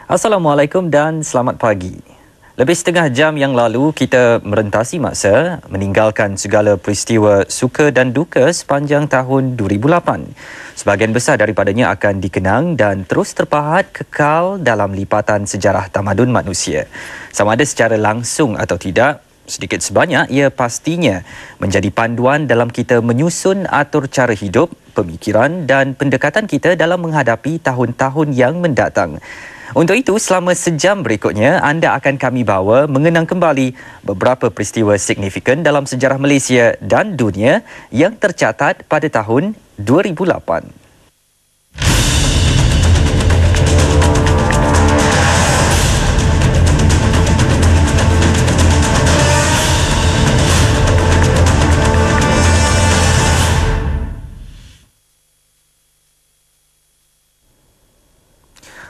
Assalamualaikum dan selamat pagi. Lebih setengah jam yang lalu, kita merentasi masa meninggalkan segala peristiwa suka dan duka sepanjang tahun 2008. Sebahagian besar daripadanya akan dikenang dan terus terpahat kekal dalam lipatan sejarah tamadun manusia. Sama ada secara langsung atau tidak, sedikit sebanyak ia pastinya menjadi panduan dalam kita menyusun atur cara hidup, pemikiran dan pendekatan kita dalam menghadapi tahun-tahun yang mendatang. Untuk itu, selama sejam berikutnya, anda akan kami bawa mengenang kembali beberapa peristiwa signifikan dalam sejarah Malaysia dan dunia yang tercatat pada tahun 2008.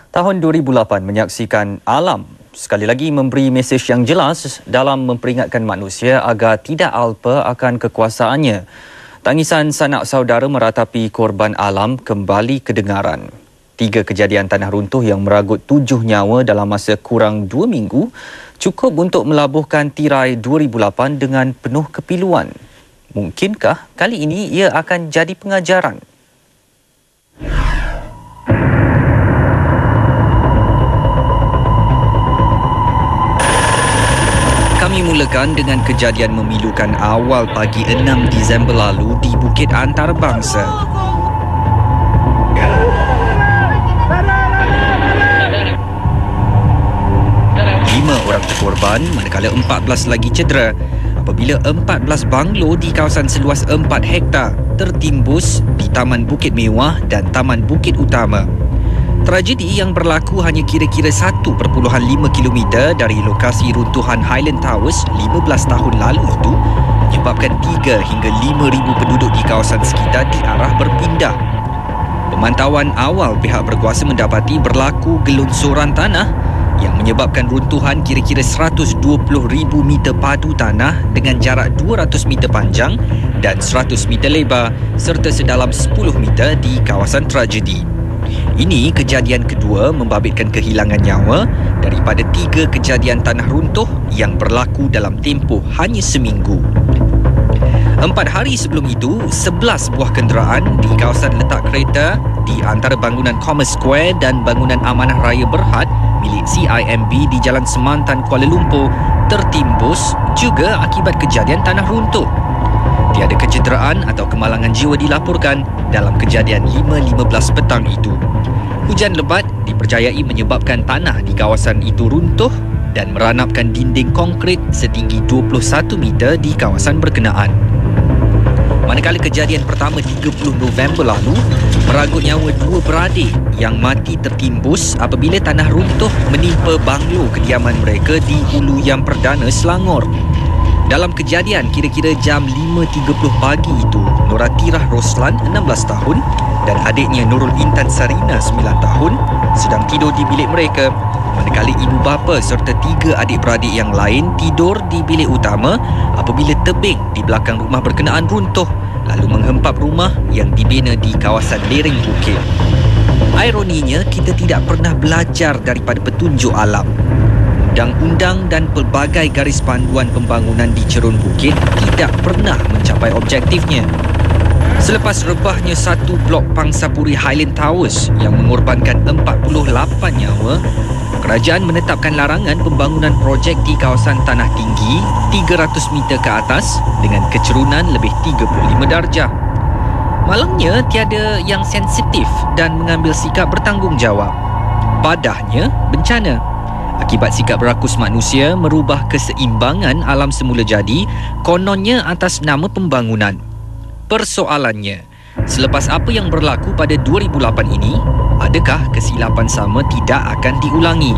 Tahun 2008 menyaksikan alam sekali lagi memberi mesej yang jelas dalam memperingatkan manusia agar tidak alpa akan kekuasaannya. Tangisan sanak saudara meratapi korban alam kembali kedengaran. 3 kejadian tanah runtuh yang meragut 7 nyawa dalam masa kurang 2 minggu cukup untuk melabuhkan tirai 2008 dengan penuh kepiluan. Mungkinkah kali ini ia akan jadi pengajaran? Kami mulakan dengan kejadian memilukan awal pagi 6 Disember lalu di Bukit Antarabangsa. 5 orang terkorban manakala 14 lagi cedera apabila 14 banglo di kawasan seluas 4 hektar tertimbus di Taman Bukit Mewah dan Taman Bukit Utama. Tragedi yang berlaku hanya kira-kira 1.5 kilometer dari lokasi runtuhan Highland Towers 15 tahun lalu itu menyebabkan 3 hingga 5,000 penduduk di kawasan sekitar diarah berpindah. Pemantauan awal pihak berkuasa mendapati berlaku gelonsoran tanah yang menyebabkan runtuhan kira-kira 120,000 meter padu tanah dengan jarak 200 meter panjang dan 100 meter lebar serta sedalam 10 meter di kawasan tragedi. Ini kejadian kedua membabitkan kehilangan nyawa daripada 3 kejadian tanah runtuh yang berlaku dalam tempoh hanya seminggu. 4 hari sebelum itu, 11 buah kenderaan di kawasan letak kereta di antara bangunan Commerce Square dan bangunan Amanah Raya Berhad milik CIMB di Jalan Semantan, Kuala Lumpur tertimbus juga akibat kejadian tanah runtuh. Tiada kecederaan atau kemalangan jiwa dilaporkan dalam kejadian 5.15 petang itu. Hujan lebat dipercayai menyebabkan tanah di kawasan itu runtuh dan meranapkan dinding konkrit setinggi 21 meter di kawasan berkenaan. Manakala kejadian pertama 30 November lalu meragut nyawa 2 beradik yang mati tertimbus apabila tanah runtuh menimpa banglo kediaman mereka di Ulu Yang Perdana, Selangor. Dalam kejadian kira-kira jam 5.30 pagi itu, Noratirah Roslan 16 tahun dan adiknya Nurul Intan Sarina 9 tahun sedang tidur di bilik mereka, manakala ibu bapa serta 3 adik-beradik yang lain tidur di bilik utama apabila tebing di belakang rumah berkenaan runtuh lalu menghempap rumah yang dibina di kawasan lereng bukit. Ironinya, kita tidak pernah belajar daripada petunjuk alam. Undang-undang dan pelbagai garis panduan pembangunan di cerun bukit tidak pernah mencapai objektifnya. Selepas rebahnya satu blok Pangsapuri Highland Towers yang mengorbankan 48 nyawa, kerajaan menetapkan larangan pembangunan projek di kawasan tanah tinggi 300 meter ke atas dengan kecerunan lebih 35 darjah. Malangnya, tiada yang sensitif dan mengambil sikap bertanggungjawab. Padahnya, bencana. Akibat sikap berakus manusia merubah keseimbangan alam semula jadi, kononnya atas nama pembangunan. Persoalannya, selepas apa yang berlaku pada 2008 ini, adakah kesilapan sama tidak akan diulangi?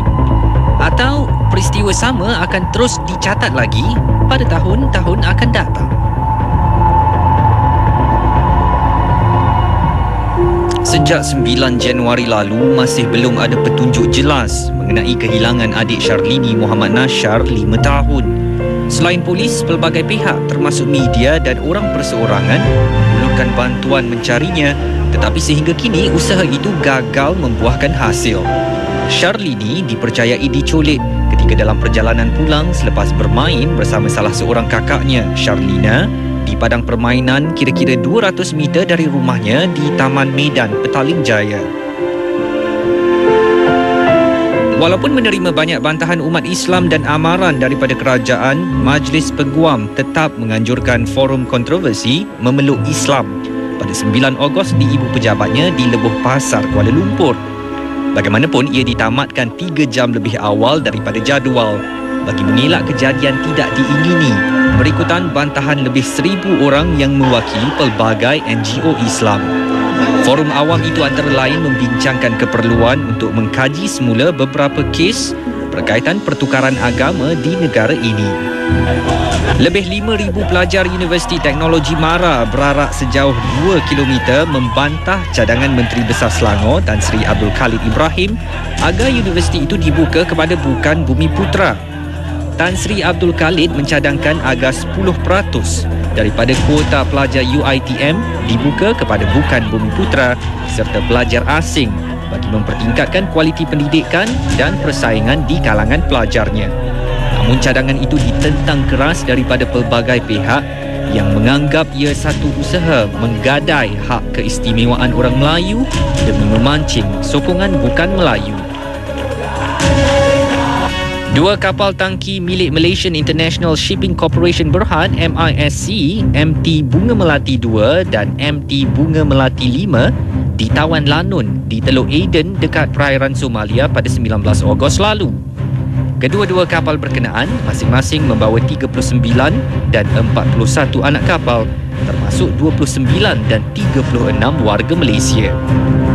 Atau peristiwa sama akan terus dicatat lagi pada tahun-tahun akan datang? Sejak 9 Januari lalu, masih belum ada petunjuk jelas mengenai kehilangan adik Syarlini Muhammad Nashar 5 tahun. Selain polis, pelbagai pihak termasuk media dan orang perseorangan mengulurkan bantuan mencarinya, tetapi sehingga kini usaha itu gagal membuahkan hasil. Sharlini dipercayai diculik ketika dalam perjalanan pulang selepas bermain bersama salah seorang kakaknya, Sharlina, di padang permainan kira-kira 200 meter dari rumahnya di Taman Medan, Petaling Jaya. Walaupun menerima banyak bantahan umat Islam dan amaran daripada kerajaan, Majlis Peguam tetap menganjurkan forum kontroversi memeluk Islam pada 9 Ogos di ibu pejabatnya di Lebuh Pasar, Kuala Lumpur. Bagaimanapun, ia ditamatkan 3 jam lebih awal daripada jadual bagi mengelak kejadian tidak diingini berikutan bantahan lebih 1,000 orang yang mewakili pelbagai NGO Islam. Forum awam itu antara lain membincangkan keperluan untuk mengkaji semula beberapa kes berkaitan pertukaran agama di negara ini. Lebih 5,000 pelajar Universiti Teknologi Mara berarak sejauh 2 km membantah cadangan Menteri Besar Selangor Tan Sri Abdul Khalid Ibrahim agar universiti itu dibuka kepada bukan Bumi Putera. Tan Sri Abdul Khalid mencadangkan agar 10% daripada kuota pelajar UiTM dibuka kepada bukan Bumi Putera serta pelajar asing bagi mempertingkatkan kualiti pendidikan dan persaingan di kalangan pelajarnya. Namun cadangan itu ditentang keras daripada pelbagai pihak yang menganggap ia satu usaha menggadai hak keistimewaan orang Melayu demi memancing sokongan bukan Melayu. 2 kapal tangki milik Malaysian International Shipping Corporation Berhad MISC, MT Bunga Melati 2 dan MT Bunga Melati 5 ditawan lanun di Teluk Aden dekat perairan Somalia pada 19 Ogos lalu. Kedua-dua kapal berkenaan masing-masing membawa 39 dan 41 anak kapal, termasuk 29 dan 36 warga Malaysia.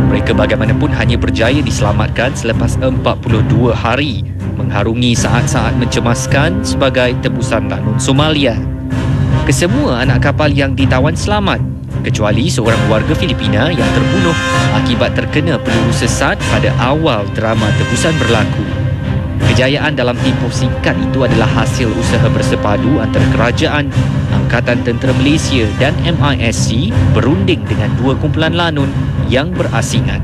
Mereka bagaimanapun hanya berjaya diselamatkan selepas 42 hari mengharungi saat-saat mencemaskan sebagai tebusan lanun Somalia. Kesemua anak kapal yang ditawan selamat, kecuali seorang warga Filipina yang terbunuh akibat terkena peluru sesat pada awal drama tebusan berlaku. Kejayaan dalam tempoh singkat itu adalah hasil usaha bersepadu antara kerajaan, Angkatan Tentera Malaysia dan MISC berunding dengan 2 kumpulan lanun yang berasingan.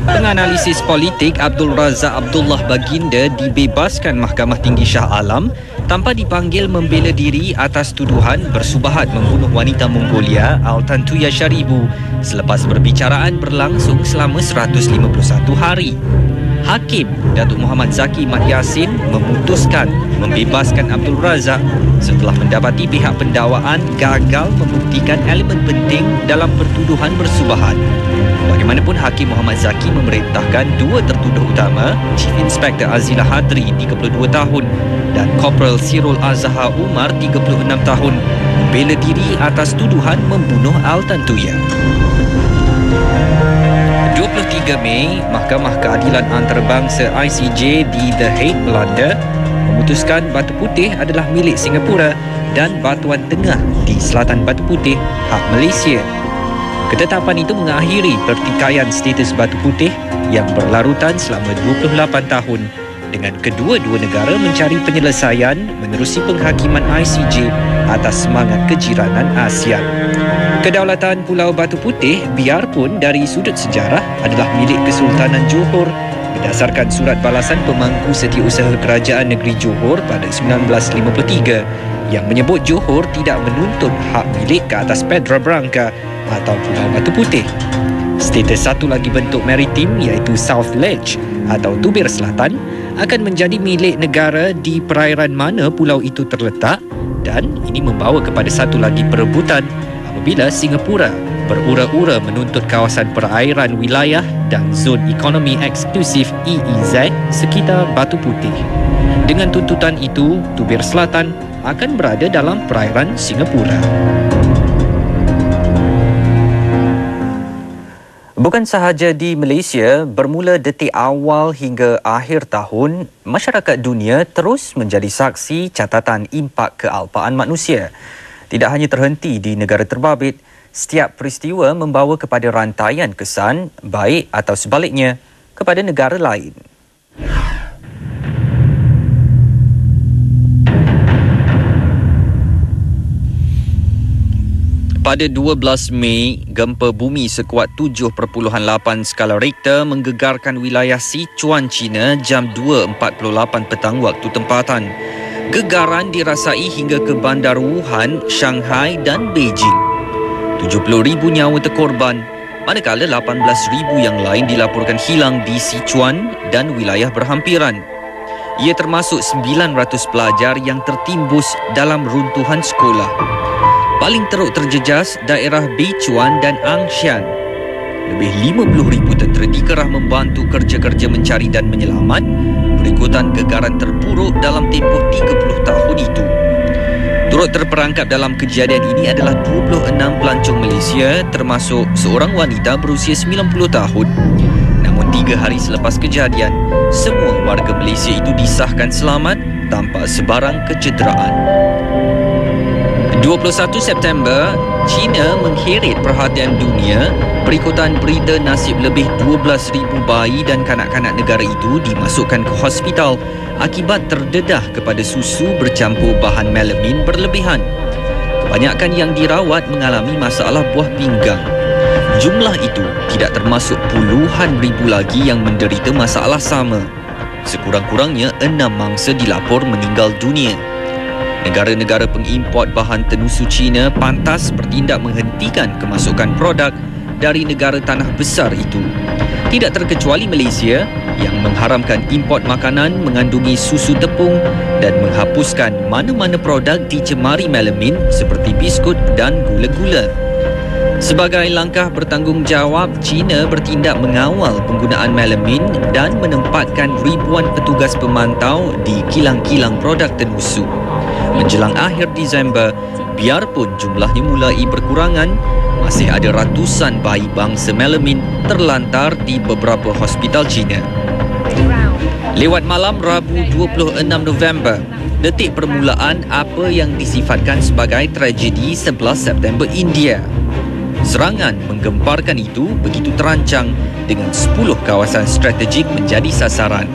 Penganalisis politik Abdul Razak Abdullah Baginda dibebaskan Mahkamah Tinggi Shah Alam tanpa dipanggil membela diri atas tuduhan bersubahat membunuh wanita Mongolia Altantuya Sharibu selepas perbicaraan berlangsung selama 151 hari. Hakim Datuk Muhammad Zaki Mat Yassin memutuskan membebaskan Abdul Razak setelah mendapati pihak pendakwaan gagal membuktikan elemen penting dalam pertuduhan bersubahat. Bagaimanapun, Hakim Muhammad Zaki memerintahkan 2 tertuduh utama, Chief Inspector Azila Hadri 32 tahun dan Corporal Sirul Azhar Umar 36 tahun membela diri atas tuduhan membunuh Altantuya. 23 Mei, Mahkamah Keadilan Antarabangsa ICJ di The Hague, Belanda memutuskan Batu Putih adalah milik Singapura dan Batuan Tengah di Selatan Batu Putih hak Malaysia. Ketetapan itu mengakhiri pertikaian status Batu Putih yang berlarutan selama 28 tahun dengan kedua-dua negara mencari penyelesaian menerusi penghakiman ICJ atas semangat kejiranan ASEAN. Kedaulatan Pulau Batu Putih biarpun dari sudut sejarah adalah milik Kesultanan Johor berdasarkan surat balasan pemangku setiausaha Kerajaan Negeri Johor pada 1953 yang menyebut Johor tidak menuntut hak milik ke atas Petra Branca atau Pulau Batu Putih. Status satu lagi bentuk maritim iaitu South Ledge atau Tubir Selatan akan menjadi milik negara di perairan mana pulau itu terletak dan ini membawa kepada satu lagi perebutan apabila Singapura berura-ura menuntut kawasan perairan wilayah dan zon ekonomi eksklusif EEZ sekitar Batu Putih. Dengan tuntutan itu, Tubir Selatan akan berada dalam perairan Singapura. Bukan sahaja di Malaysia, bermula detik awal hingga akhir tahun, masyarakat dunia terus menjadi saksi catatan impak kealpaan manusia. Tidak hanya terhenti di negara terbabit, setiap peristiwa membawa kepada rantaian kesan, baik atau sebaliknya, kepada negara lain. Pada 12 Mei, gempa bumi sekuat 7.8 skala Richter menggegarkan wilayah Sichuan, China jam 2.48 petang waktu tempatan. Gegaran dirasai hingga ke bandar Wuhan, Shanghai dan Beijing. 70,000 nyawa terkorban, manakala 18,000 yang lain dilaporkan hilang di Sichuan dan wilayah berhampiran. Ia termasuk 900 pelajar yang tertimbus dalam runtuhan sekolah. Paling teruk terjejas daerah Beichuan dan Angshan. Lebih 50,000 tentera dikerah membantu kerja-kerja mencari dan menyelamat berikutan gegaran terburuk dalam tempoh 30 tahun itu. Turut terperangkap dalam kejadian ini adalah 26 pelancong Malaysia termasuk seorang wanita berusia 90 tahun. Namun 3 hari selepas kejadian, semua warga Malaysia itu disahkan selamat tanpa sebarang kecederaan. 21 September, China mengheret perhatian dunia berikutan berita nasib lebih 12,000 bayi dan kanak-kanak negara itu dimasukkan ke hospital akibat terdedah kepada susu bercampur bahan melamin berlebihan. Kebanyakan yang dirawat mengalami masalah buah pinggang. Jumlah itu tidak termasuk puluhan ribu lagi yang menderita masalah sama. Sekurang-kurangnya 6 mangsa dilapor meninggal dunia. Negara-negara pengimport bahan tenusu China pantas bertindak menghentikan kemasukan produk dari negara tanah besar itu. Tidak terkecuali Malaysia yang mengharamkan import makanan mengandungi susu tepung dan menghapuskan mana-mana produk dicemari melamin seperti biskut dan gula-gula. Sebagai langkah bertanggungjawab, China bertindak mengawal penggunaan melamin dan menempatkan ribuan petugas pemantau di kilang-kilang produk tenusu. Menjelang akhir Disember, biarpun jumlahnya mulai berkurangan, masih ada ratusan bayi bangsa melamin terlantar di beberapa hospital China. Lewat malam Rabu 26 November, detik permulaan apa yang disifatkan sebagai tragedi 11 September India. Serangan menggemparkan itu begitu terancang dengan 10 kawasan strategik menjadi sasaran.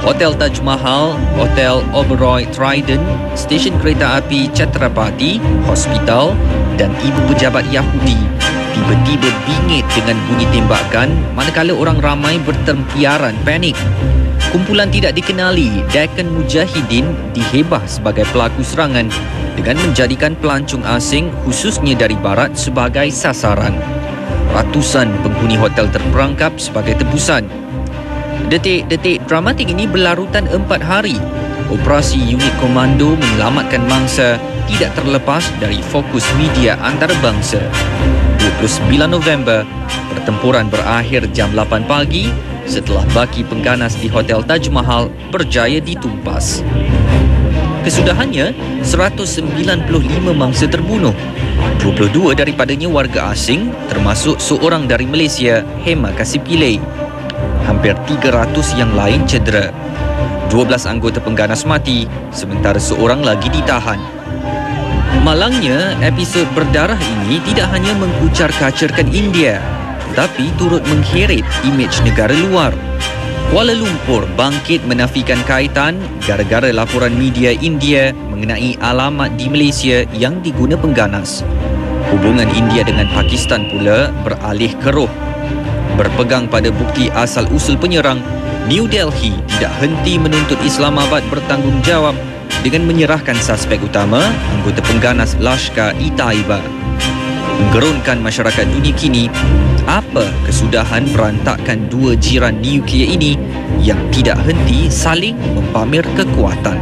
Hotel Taj Mahal, Hotel Oberoi Trident, stesen kereta api Chhatrapati, hospital dan ibu pejabat Yahudi tiba-tiba bingit dengan bunyi tembakan manakala orang ramai bertempiaran panik. Kumpulan tidak dikenali Deccan Mujahideen dihebah sebagai pelaku serangan dengan menjadikan pelancong asing khususnya dari barat sebagai sasaran. Ratusan penghuni hotel terperangkap sebagai tebusan. Detik-detik dramatik ini berlarutan 4 hari. Operasi unit komando menyelamatkan mangsa tidak terlepas dari fokus media antarabangsa. 29 November, pertempuran berakhir jam 8 pagi setelah baki pengganas di Hotel Taj Mahal berjaya ditumpas. Kesudahannya, 195 mangsa terbunuh. 22 daripadanya warga asing, termasuk seorang dari Malaysia, Hema Kasipilay. Hampir 300 yang lain cedera. 12 anggota pengganas mati, sementara seorang lagi ditahan. Malangnya, episod berdarah ini tidak hanya mengkucar-kacirkan India, tetapi turut mengheret imej negara luar. Kuala Lumpur bangkit menafikan kaitan gara-gara laporan media India mengenai alamat di Malaysia yang diguna pengganas. Hubungan India dengan Pakistan pula beralih keruh. Berpegang pada bukti asal-usul penyerang, New Delhi tidak henti menuntut Islamabad bertanggungjawab dengan menyerahkan suspek utama, anggota pengganas Lashkar-e-Taiba. Menggerunkan masyarakat dunia kini, apa kesudahan berantakan dua jiran nuklear ini yang tidak henti saling mempamer kekuatan?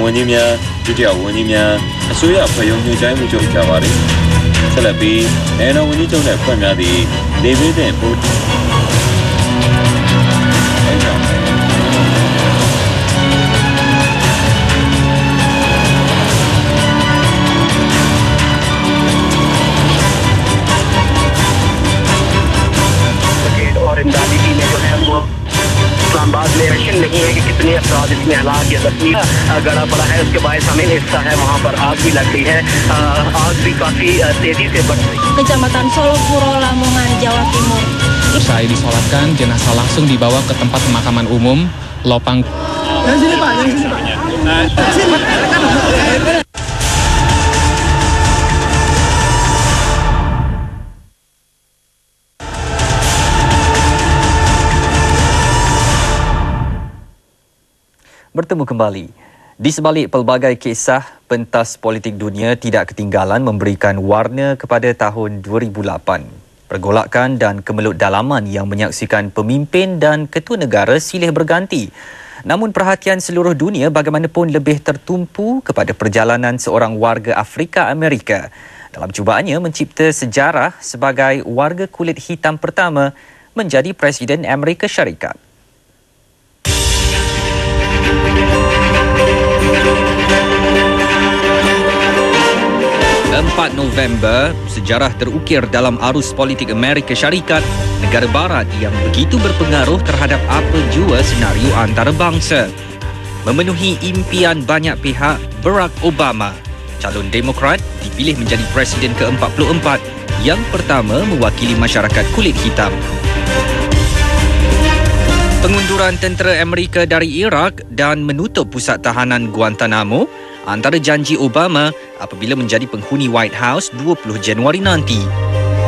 원이면 주디아 원이면 소야 포용료 자유 좀 자와리 살라비 내나 원이 좀 내과냐디 레벨에 보 और इमदादी टीमें जो है वो इस्लामाबाद में रशियन नहीं है कि कितने अफराद इसमें हलाक या जख्मी गड़ा पड़ा है, उसके बायस हमें हिस्सा है वहाँ पर आग भी लग गई है। आग भी काफ़ी तेज़ी से बढ़ रही है। Kecamatan Solo Puro, Lamongan, Jawa Timur. Usai disolatkan, jenazah langsung dibawa ke tempat pemakaman umum Lopang. Bertemu kembali. Di sebalik pelbagai kisah, pentas politik dunia tidak ketinggalan memberikan warna kepada tahun 2008. Pergolakan dan kemelut dalaman yang menyaksikan pemimpin dan ketua negara silih berganti. Namun perhatian seluruh dunia bagaimanapun lebih tertumpu kepada perjalanan seorang warga Afrika Amerika dalam cubaannya mencipta sejarah sebagai warga kulit hitam pertama menjadi Presiden Amerika Syarikat. 4 November, sejarah terukir dalam arus politik Amerika Syarikat, negara barat yang begitu berpengaruh terhadap apa jua senario antarabangsa. Memenuhi impian banyak pihak, Barack Obama, calon Demokrat, dipilih menjadi Presiden ke-44 yang pertama mewakili masyarakat kulit hitam. Pengunduran tentera Amerika dari Iraq dan menutup pusat tahanan Guantanamo antara janji Obama apabila menjadi penghuni White House 20 Januari nanti.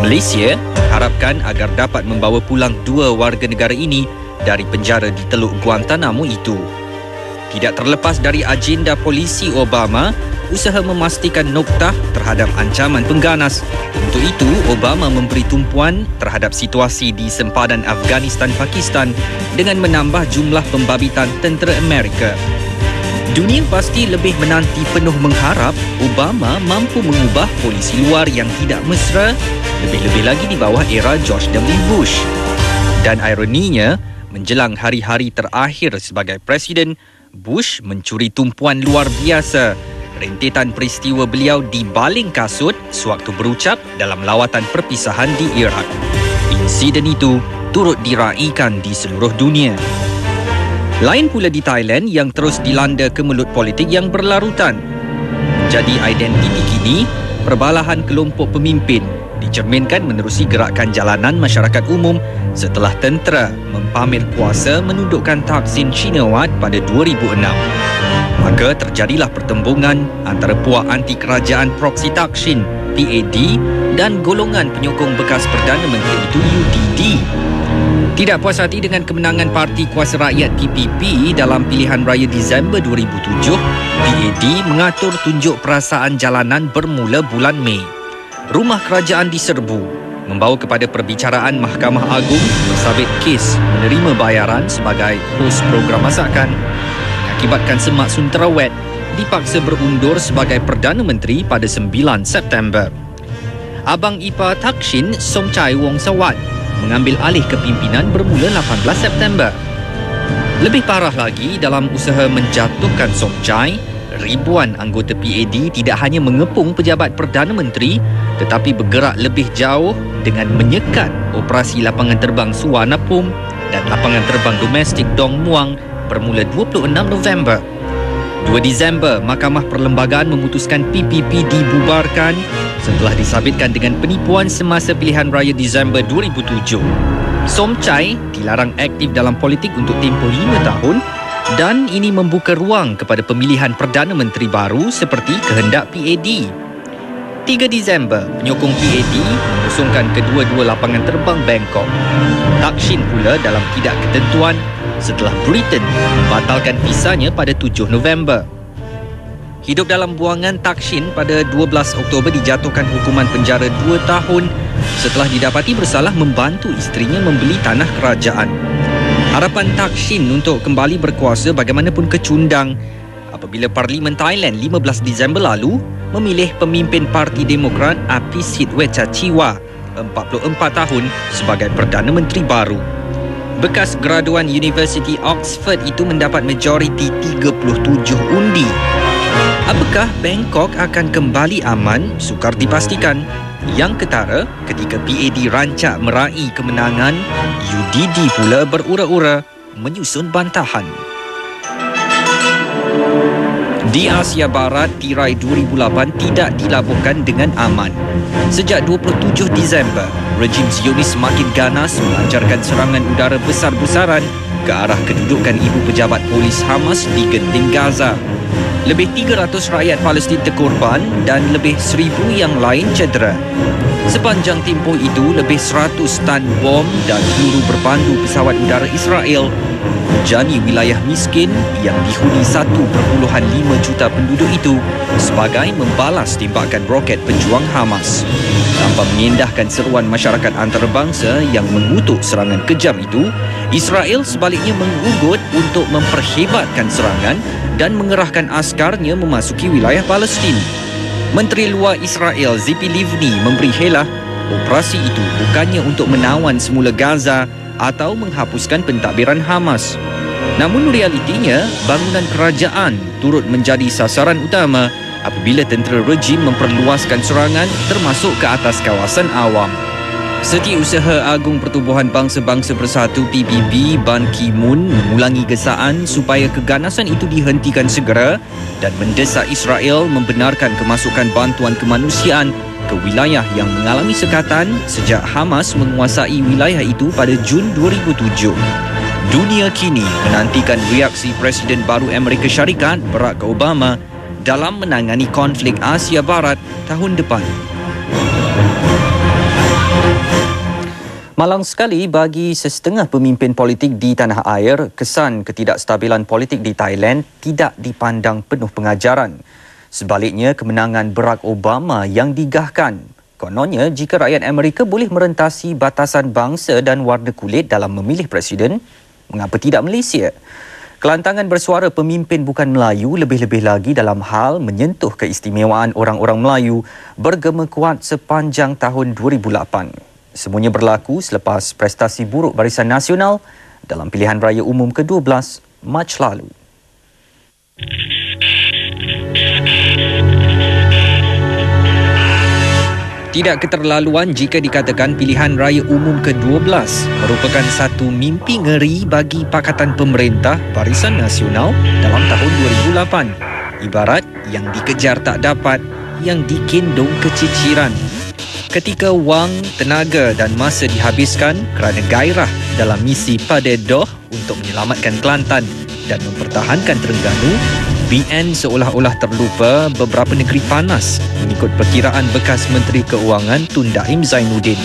Malaysia harapkan agar dapat membawa pulang 2 warga negara ini dari penjara di Teluk Guantanamo itu. Tidak terlepas dari agenda polisi Obama, usaha memastikan noktah terhadap ancaman pengganas. Untuk itu, Obama memberi tumpuan terhadap situasi di sempadan Afghanistan-Pakistan dengan menambah jumlah pembabitan tentera Amerika. Dunia pasti lebih menanti penuh mengharap Obama mampu mengubah polisi luar yang tidak mesra, lebih-lebih lagi di bawah era George W. Bush. Dan ironinya, menjelang hari-hari terakhir sebagai Presiden, Bush mencuri tumpuan luar biasa. Rentetan peristiwa beliau dibaling kasut sewaktu berucap dalam lawatan perpisahan di Iraq. Insiden itu turut diraikan di seluruh dunia. Lain pula di Thailand yang terus dilanda kemelut politik yang berlarutan. Menjadi identiti kini, perbalahan kelompok pemimpin dicerminkan menerusi gerakan jalanan masyarakat umum setelah tentera mempamer kuasa menundukkan Thaksin Shinawatra pada 2006. Maka terjadilah pertembungan antara puak anti kerajaan proksi Thaksin, PAD, dan golongan penyokong bekas Perdana Menteri itu, UDD. Tidak puas hati dengan kemenangan Parti Kuasa Rakyat PPP dalam pilihan raya Disember 2007, PAD mengatur tunjuk perasaan jalanan bermula bulan Mei. Rumah kerajaan diserbu, membawa kepada perbicaraan Mahkamah Agung bersabit kes menerima bayaran sebagai hos program masakan. Mengakibatkan Semak Sunterawet dipaksa berundur sebagai Perdana Menteri pada 9 September. Abang ipar Thaksin, Somchai Wongsawat, mengambil alih kepimpinan bermula 18 September. Lebih parah lagi, dalam usaha menjatuhkan Somchai, ribuan anggota PAD tidak hanya mengepung pejabat Perdana Menteri tetapi bergerak lebih jauh dengan menyekat operasi lapangan terbang Suvarnabhumi dan lapangan terbang domestik Dong Muang bermula 26 November. 2 Disember, Mahkamah Perlembagaan memutuskan PPP dibubarkan setelah disabitkan dengan penipuan semasa pilihan raya Disember 2007. Somchai dilarang aktif dalam politik untuk tempoh 5 tahun dan ini membuka ruang kepada pemilihan Perdana Menteri baru seperti kehendak PAD. 3 Disember, penyokong PAD mengusungkan kedua-dua lapangan terbang Bangkok. Thaksin pula dalam tidak ketentuan setelah Britain membatalkan visanya pada 7 November. Hidup dalam buangan, Thaksin pada 12 Oktober dijatuhkan hukuman penjara 2 tahun setelah didapati bersalah membantu isterinya membeli tanah kerajaan. Harapan Thaksin untuk kembali berkuasa bagaimanapun kecundang apabila Parlimen Thailand 15 Disember lalu memilih pemimpin Parti Demokrat Apisit Wetchachiwa 44 tahun sebagai Perdana Menteri baru. Bekas graduan Universiti Oxford itu mendapat majoriti 37 undi. Apakah Bangkok akan kembali aman? Sukar dipastikan. Yang ketara, ketika PAD rancak meraih kemenangan, UDD pula berura-ura menyusun bantahan. Di Asia Barat, tirai 2008 tidak dilabuhkan dengan aman. Sejak 27 Disember, rejim Zionis semakin ganas melancarkan serangan udara besar-besaran ke arah kedudukan ibu pejabat polis Hamas di genting Gaza. Lebih 300 rakyat Palestin terkorban dan lebih 1,000 yang lain cedera. Sepanjang tempoh itu, lebih 100 tan bom dan peluru berpandu pesawat udara Israel menjani wilayah miskin yang dihuni 1.5 juta penduduk itu sebagai membalas tembakan roket pejuang Hamas. Tanpa mengindahkan seruan masyarakat antarabangsa yang mengutuk serangan kejam itu, Israel sebaliknya mengugut untuk memperhebatkan serangan dan mengerahkan askarnya memasuki wilayah Palestin. Menteri Luar Israel Tzipi Livni memberi helah operasi itu bukannya untuk menawan semula Gaza atau menghapuskan pentadbiran Hamas. Namun realitinya, bangunan kerajaan turut menjadi sasaran utama apabila tentera rejim memperluaskan serangan termasuk ke atas kawasan awam. Setiausaha Agung Pertubuhan Bangsa-Bangsa Bersatu PBB Ban Ki-moon mengulangi gesaan supaya keganasan itu dihentikan segera dan mendesak Israel membenarkan kemasukan bantuan kemanusiaan ke wilayah yang mengalami sekatan sejak Hamas menguasai wilayah itu pada Jun 2007. Dunia kini menantikan reaksi Presiden baru Amerika Syarikat Barack Obama dalam menangani konflik Asia Barat tahun depan. Malang sekali bagi sesetengah pemimpin politik di tanah air, kesan ketidakstabilan politik di Thailand tidak dipandang penuh pengajaran. Sebaliknya, kemenangan Barack Obama yang digahkan. Kononnya, jika rakyat Amerika boleh merentasi batasan bangsa dan warna kulit dalam memilih presiden, mengapa tidak Malaysia? Kelantangan bersuara pemimpin bukan Melayu lebih-lebih lagi dalam hal menyentuh keistimewaan orang-orang Melayu bergema kuat sepanjang tahun 2008. Semuanya berlaku selepas prestasi buruk Barisan Nasional dalam pilihan raya umum ke-12 Mac lalu. Tidak keterlaluan jika dikatakan pilihan raya umum ke-12 merupakan satu mimpi ngeri bagi Pakatan Pemerintah Barisan Nasional dalam tahun 2008. Ibarat yang dikejar tak dapat, yang dikendong keciciran. Ketika wang, tenaga dan masa dihabiskan kerana gairah dalam misi Padedoh untuk menyelamatkan Kelantan dan mempertahankan Terengganu, BN seolah-olah terlupa beberapa negeri panas mengikut perkiraan bekas Menteri Keuangan Tun Daim Zainuddin.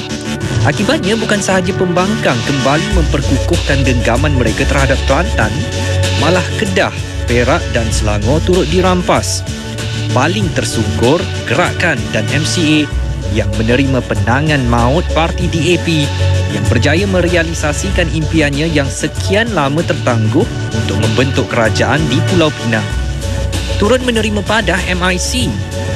Akibatnya bukan sahaja pembangkang kembali memperkukuhkan genggaman mereka terhadap Kelantan, malah Kedah, Perak dan Selangor turut dirampas. Paling tersungkur, Gerakan dan MCA yang menerima penangan maut parti DAP yang berjaya merealisasikan impiannya yang sekian lama tertangguh untuk membentuk kerajaan di Pulau Pinang. Turut menerima padah MIC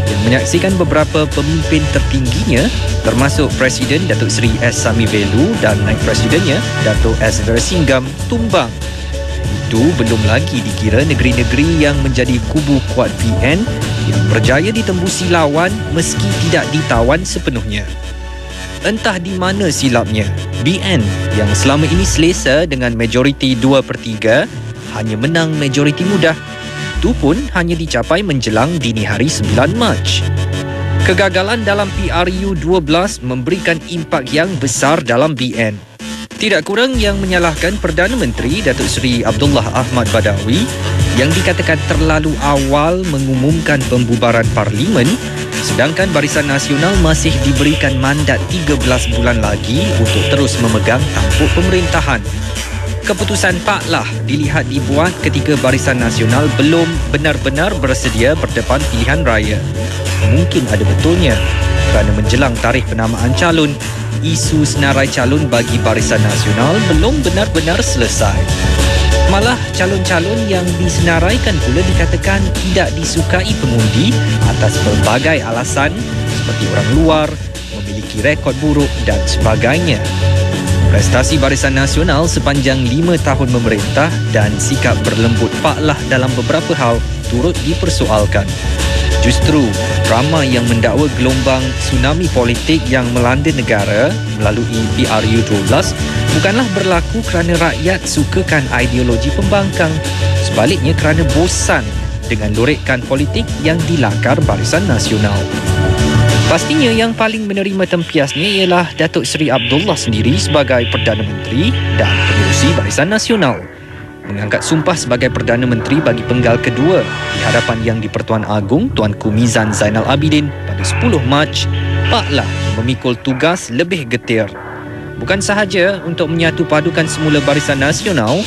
yang menyaksikan beberapa pemimpin tertingginya termasuk Presiden Datuk Seri S. Sami Velu dan Naib Presidennya Datuk S. Vera Singgam tumbang. Itu belum lagi dikira negeri-negeri yang menjadi kubu kuat BN yang berjaya ditembusi lawan meski tidak ditawan sepenuhnya. Entah di mana silapnya, BN yang selama ini selesa dengan majoriti 2/3 hanya menang majoriti mudah. Itu pun hanya dicapai menjelang dini hari 9 Mac. Kegagalan dalam PRU 12 memberikan impak yang besar dalam BN. Tidak kurang yang menyalahkan Perdana Menteri Datuk Seri Abdullah Ahmad Badawi yang dikatakan terlalu awal mengumumkan pembubaran Parlimen, sedangkan Barisan Nasional masih diberikan mandat 13 bulan lagi untuk terus memegang tampuk pemerintahan. Keputusan Paklah dilihat dibuat ketika Barisan Nasional belum benar-benar bersedia berdepan pilihan raya. Mungkin ada betulnya kerana menjelang tarikh penamaan calon, isu senarai calon bagi Barisan Nasional belum benar-benar selesai. Malah calon-calon yang disenaraikan pula dikatakan tidak disukai pengundi atas pelbagai alasan seperti orang luar, memiliki rekod buruk dan sebagainya. Prestasi Barisan Nasional sepanjang 5 tahun memerintah dan sikap berlembut Paklah dalam beberapa hal turut dipersoalkan. Justru, ramai yang mendakwa gelombang tsunami politik yang melanda negara melalui PRU 12 bukanlah berlaku kerana rakyat sukakan ideologi pembangkang. Sebaliknya kerana bosan dengan lorekan politik yang dilakar Barisan Nasional. Pastinya yang paling menerima tempiasnya ialah Datuk Seri Abdullah sendiri sebagai Perdana Menteri dan pengerusi Barisan Nasional. Mengangkat sumpah sebagai Perdana Menteri bagi penggal kedua di hadapan Yang di-Pertuan Agong Tuanku Mizan Zainal Abidin pada 10 Mac, Pak Lah memikul tugas lebih getir. Bukan sahaja untuk menyatu padukan semula Barisan Nasional,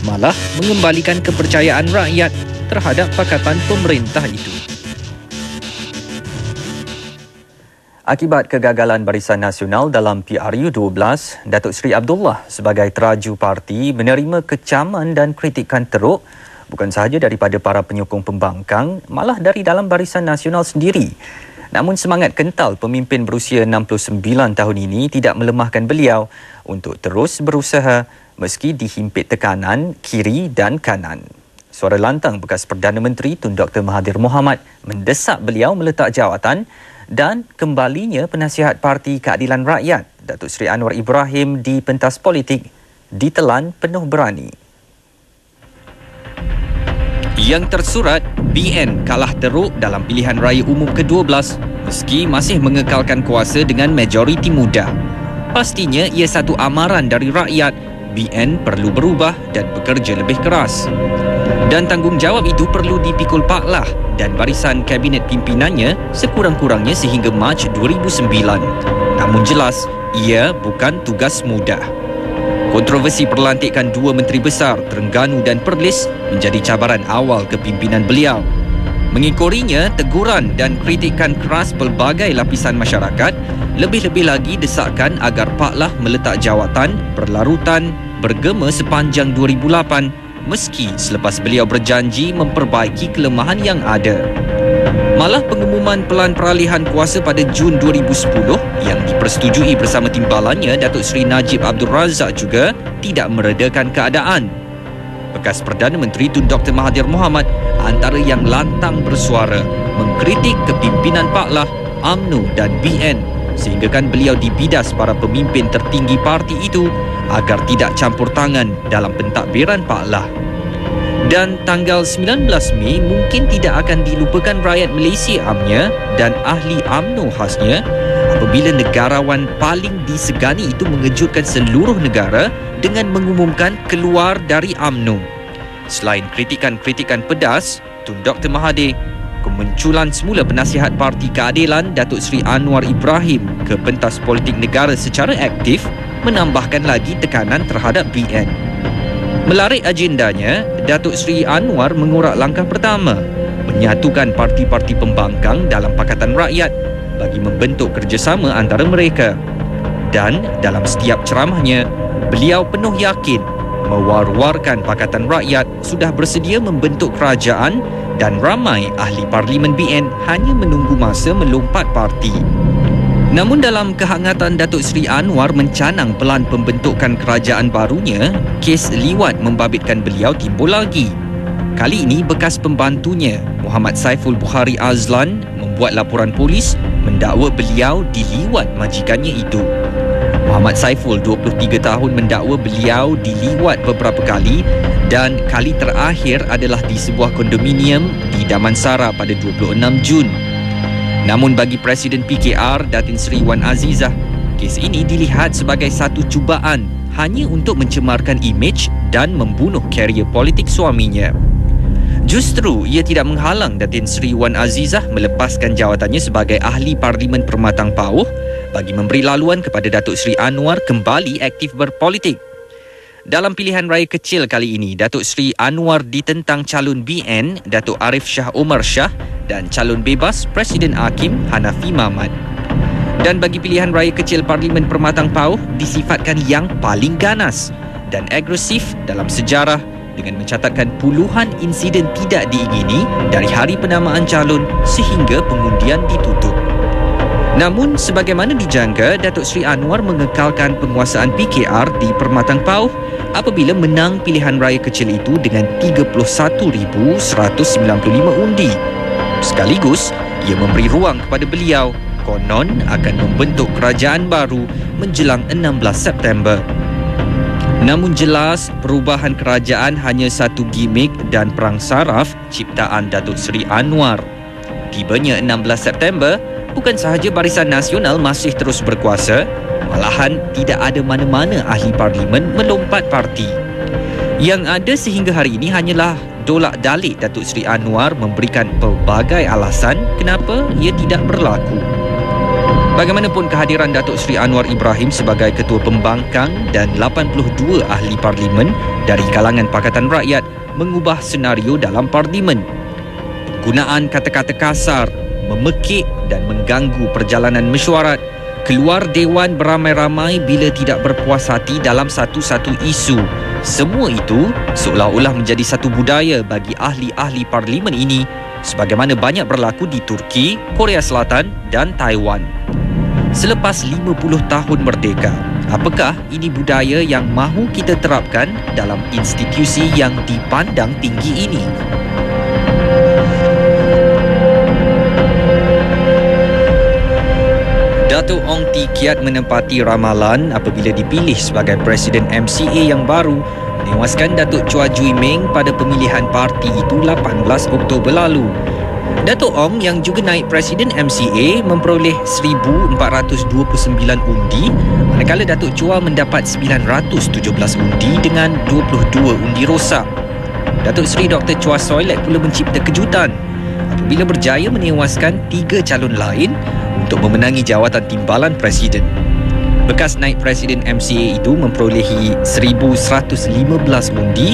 malah mengembalikan kepercayaan rakyat terhadap pakatan pemerintah itu. Akibat kegagalan Barisan Nasional dalam PRU12, Datuk Seri Abdullah sebagai teraju parti menerima kecaman dan kritikan teruk bukan sahaja daripada para penyokong pembangkang, malah dari dalam Barisan Nasional sendiri. Namun semangat kental pemimpin berusia 69 tahun ini tidak melemahkan beliau untuk terus berusaha meski dihimpit tekanan kiri dan kanan. Suara lantang bekas Perdana Menteri Tun Dr. Mahathir Mohamad mendesak beliau meletak jawatan dan kembalinya penasihat Parti Keadilan Rakyat Datuk Seri Anwar Ibrahim di pentas politik ditelan penuh berani. Yang tersurat, BN kalah teruk dalam pilihan raya umum ke-12 meski masih mengekalkan kuasa dengan majoriti muda. Pastinya ia satu amaran dari rakyat, BN perlu berubah dan bekerja lebih keras. Dan tanggungjawab itu perlu dipikul Pak Lah dan barisan kabinet pimpinannya sekurang-kurangnya sehingga Mac 2009. Namun jelas, ia bukan tugas mudah. Kontroversi perlantikan dua menteri besar, Terengganu dan Perlis, menjadi cabaran awal kepimpinan beliau. Mengikurinya, teguran dan kritikan keras pelbagai lapisan masyarakat, lebih-lebih lagi desakan agar Pak Lah meletak jawatan berlarutan bergema sepanjang 2008 meski selepas beliau berjanji memperbaiki kelemahan yang ada. Malah pengumuman pelan peralihan kuasa pada Jun 2010 yang dipersetujui bersama timbalannya Datuk Seri Najib Abdul Razak juga tidak meredakan keadaan. Bekas Perdana Menteri Tun Dr. Mahathir Mohamad antara yang lantang bersuara mengkritik kepimpinan Pak Lah, UMNO dan BN sehinggakan beliau dibidas para pemimpin tertinggi parti itu agar tidak campur tangan dalam pentadbiran Pak Lah. Dan tanggal 19 Mei mungkin tidak akan dilupakan rakyat Malaysia amnya dan ahli UMNO khasnya apabila negarawan paling disegani itu mengejutkan seluruh negara dengan mengumumkan keluar dari UMNO. Selain kritikan-kritikan pedas, Tun Dr. Mahathir, kemunculan semula penasihat Parti Keadilan Datuk Seri Anwar Ibrahim ke pentas politik negara secara aktif menambahkan lagi tekanan terhadap BN. Melarik agendanya, Datuk Seri Anwar mengurak langkah pertama, menyatukan parti-parti pembangkang dalam Pakatan Rakyat bagi membentuk kerjasama antara mereka. Dan dalam setiap ceramahnya, beliau penuh yakin mewar-warkan Pakatan Rakyat sudah bersedia membentuk kerajaan dan ramai ahli Parlimen BN hanya menunggu masa melompat parti. Namun dalam kehangatan Datuk Seri Anwar mencanang pelan pembentukan kerajaan barunya, kes liwat membabitkan beliau timbul lagi. Kali ini bekas pembantunya, Muhammad Saiful Bukhari Azlan, membuat laporan polis mendakwa beliau diliwat majikannya itu. Muhammad Saiful, 23 tahun, mendakwa beliau diliwat beberapa kali dan kali terakhir adalah di sebuah kondominium di Damansara pada 26 Jun. Namun bagi Presiden PKR Datin Seri Wan Azizah, kes ini dilihat sebagai satu cubaan hanya untuk mencemarkan imej dan membunuh karier politik suaminya. Justru ia tidak menghalang Datin Seri Wan Azizah melepaskan jawatannya sebagai ahli Parlimen Permatang Pauh bagi memberi laluan kepada Datuk Seri Anwar kembali aktif berpolitik. Dalam pilihan raya kecil kali ini, Datuk Seri Anwar ditentang calon BN Datuk Arif Shah Omar Shah dan calon bebas Presiden Hakim Hanafi Mahmad. Dan bagi pilihan raya kecil Parlimen Permatang Pauh disifatkan yang paling ganas dan agresif dalam sejarah dengan mencatatkan puluhan insiden tidak diingini dari hari penamaan calon sehingga pengundian ditutup. Namun, sebagaimana dijangka, Datuk Seri Anwar mengekalkan penguasaan PKR di Permatang Pauh apabila menang pilihan raya kecil itu dengan 31,195 undi. Sekaligus, ia memberi ruang kepada beliau konon akan membentuk kerajaan baru menjelang 16 September. Namun jelas, perubahan kerajaan hanya satu gimmick dan perang saraf ciptaan Datuk Seri Anwar. Tibanya 16 September, bukan sahaja Barisan Nasional masih terus berkuasa, malahan tidak ada mana-mana ahli parlimen melompat parti. Yang ada sehingga hari ini hanyalah dolak-dalik Datuk Seri Anwar memberikan pelbagai alasan kenapa ia tidak berlaku. Bagaimanapun, kehadiran Datuk Seri Anwar Ibrahim sebagai Ketua Pembangkang dan 82 ahli parlimen dari kalangan Pakatan Rakyat mengubah senario dalam parlimen. Penggunaan kata-kata kasar, memekik dan mengganggu perjalanan mesyuarat, keluar dewan beramai-ramai bila tidak berpuas hati dalam satu-satu isu. Semua itu seolah-olah menjadi satu budaya bagi ahli-ahli parlimen ini, sebagaimana banyak berlaku di Turki, Korea Selatan dan Taiwan. Selepas 50 tahun merdeka, apakah ini budaya yang mahu kita terapkan dalam institusi yang dipandang tinggi ini? Datuk Ong Tee Kiat menempati ramalan apabila dipilih sebagai Presiden MCA yang baru menewaskan Datuk Chua Jui Meng pada pemilihan parti itu 18 Oktober lalu. Datuk Ong yang juga naik Presiden MCA memperoleh 1,429 undi, manakala Datuk Chua mendapat 917 undi dengan 22 undi rosak. Datuk Seri Dr. Chua Soy Lek pula mencipta kejutan apabila berjaya menewaskan 3 calon lain untuk memenangi jawatan timbalan Presiden. Bekas naik Presiden MCA itu memperolehi 1,115 undi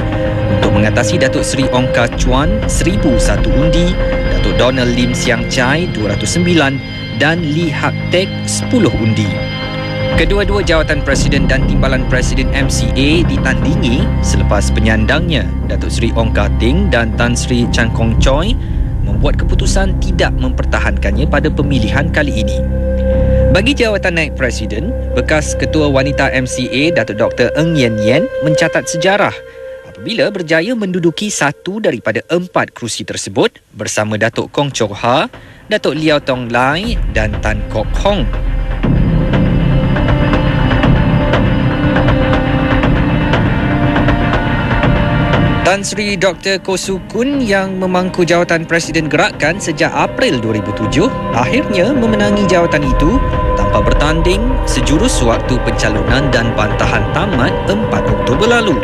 untuk mengatasi Datuk Seri Ong Kah Chuan 1,001 undi, Datuk Donald Lim Siang Chai 209 dan Lee Hak Tek 10 undi. Kedua-dua jawatan Presiden dan timbalan Presiden MCA ditandingi selepas penyandangnya Datuk Seri Ong Kah Ting dan Tan Sri Chan Kong Choi membuat keputusan tidak mempertahankannya pada pemilihan kali ini. Bagi jawatan naib Presiden, bekas Ketua Wanita MCA Datuk Dr. Ng Yen Yen mencatat sejarah apabila berjaya menduduki satu daripada 4 kerusi tersebut bersama Datuk Kong Choh Ha, Datuk Liao Tong Lai dan Tan Kok Hong. Tan Sri Dr. Koh Su Kun yang memangku jawatan Presiden Gerakan sejak April 2007 akhirnya memenangi jawatan itu tanpa bertanding sejurus waktu pencalonan dan bantahan tamat 4 Oktober lalu.